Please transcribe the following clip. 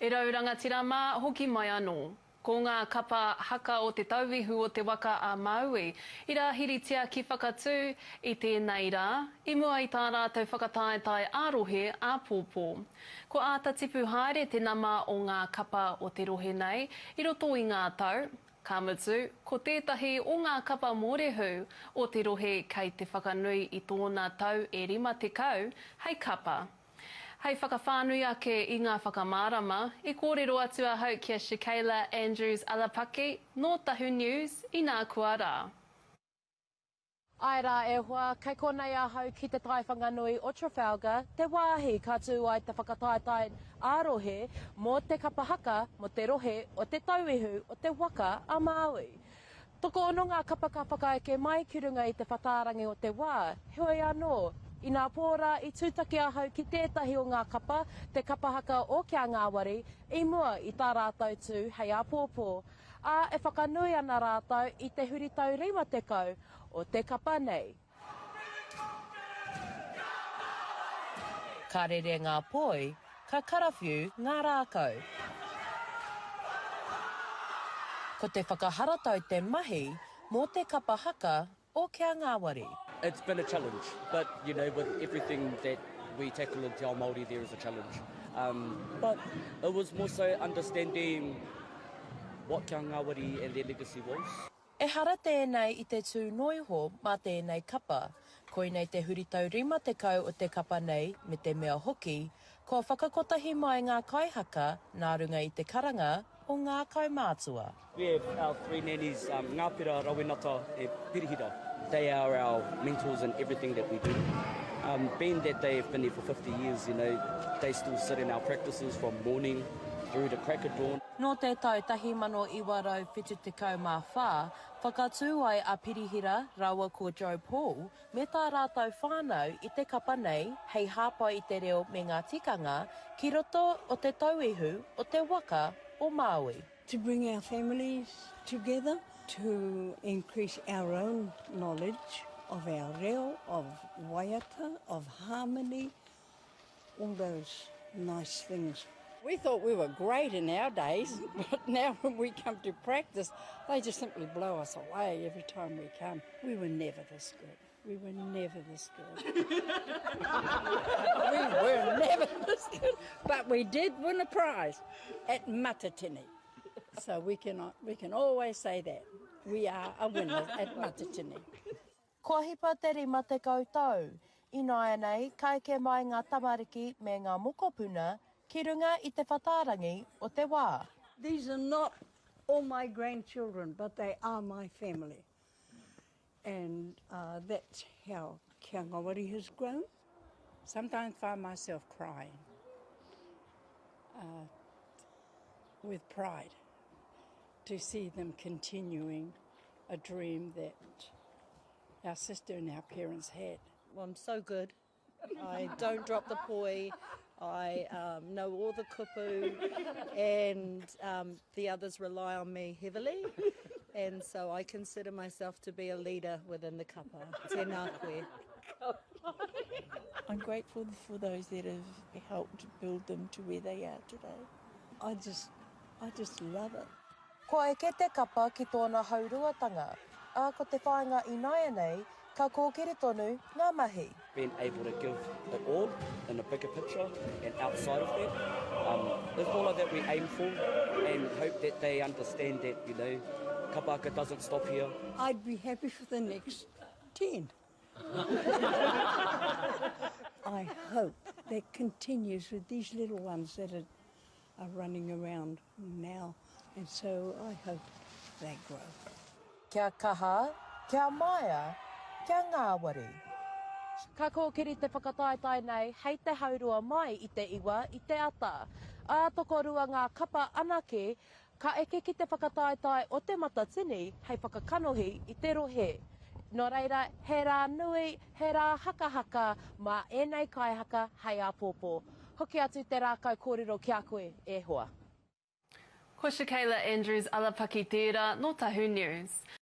E rauranga tirama hoki mai anō. Ko ngā kapa haka o Te Tauihu o Te Waka a Maui, I rā hiritia ki whakatū I tēnei rā, I mua I tā rātou whakataetai ārohe a pōpō. Ko āta tipu haere te nama o ngā kapa o te rohe nei, I roto I ngā tau, ka mutu, ko tētahi o ngā kapa mōrehu o te rohe kei te whakanui I tōna tau e 50, hei kapa. Hei whakawhānui ake I ngā whakamārama, I kōrero atu ahau kia Shakayla Andrews-Alapaki, no Tahu News, I ngā kua rā. Ai rā e hoa, kei konei ahau ki te tai whanganui o Trafalgar, te wāhi ka tū ai te whakataetai ārohe mō te kapa haka mo te rohe o Te Tauihu o Te Waka a Maui. Toko ono ngā kapa ka whakaeke mai ki runga I te whataarangi o te wā, heoi anō. I ngā pōra I tūtaki ahau ki tētahi o ngā kapa, te kapa haka o kia Ngāwari, I mua I tā rātou tū hei a pōpō. A e whakanui ana rātou I te huritau 50 o te kapa nei. Ka rere ngā poi, ka karawhiu ngā rākau. Ko te whakaharatau te mahi mō te kapa haka o kia Ngāwari. It's been a challenge, but you know, with everything that we tackle in Te Ao Māori, there is a challenge. But it was more so understanding what kia Ngāwari and their legacy was. E hara tēnei I te tū noiho mā tēnei kapa, koinei te huritau 50 o te kapa nei me te mea hoki, ko whakakotahi mai ngā kaihaka nā runga I te karanga o ngā kaumātua. We have our three nannies, Ngāpera, Rawinata and Pirihira. They are our mentors in everything that we do. Being that they have been there for 50 years, you know, they still sit in our practices from morning through to crack of dawn. No te tau 1974, whakatū ai a Pirihira rawa ko Joe Paul me tā rātou whānau I te kapa nei hei hāpai I te reo me ngā tikanga ki roto o Te Tauihu o Te Waka o Maui. To bring our families together, to increase our own knowledge of our reo, of waiata, of harmony, all those nice things. We thought we were great in our days, but now when we come to practice, they just simply blow us away every time we come. We were never this good. We were never this good. We were never this good. But we did win a prize at Matatini. So we can always say that. We are a winner at Matatini. Kua hipa te 50 tau, I nāia nei kaike mai ngā tamariki me ngā mokopuna ki runga I te whataarangi o te wā. These are not all my grandchildren, but they are my family. And that's how kia Ngāwari has grown. Sometimes I find myself crying with pride to see them continuing a dream that our sister and our parents had. Well, I'm so good. I don't drop the poi. I know all the kupu, and the others rely on me heavily. And so I consider myself to be a leader within the kapa. Tēnā koe. I'm grateful for those that have helped build them to where they are today. I just love it. Ko eke te kapa ki tōna hauruatanga, a ko te whāinga I nāia nei, ka kōkere tonu ngā mahi. Being able to give it all in a bigger picture and outside of that, it's all that we aim for and hope that they understand that, you know, kapa haka doesn't stop here. I'd be happy for the next 10. I hope that continues with these little ones that are running around now. And so I hope they grow. Kia kaha, kia maia, kia Ngāwari. Ka kōkiri te whakataetai nei, hei te haurua mai I te iwa, I te ata. A tokorua ngā kapa anake, ka eke ki te whakataetai o te matatini, hei whakakanohi I te rohe. Nō reira, he rā nui, he rā haka mā enei kaihaka hei a pōpō. Hoki atu te rākau kōrero ki a koe, e hoa. Ko Shakayla Andrews-Alapaki tērā, no Tahu News.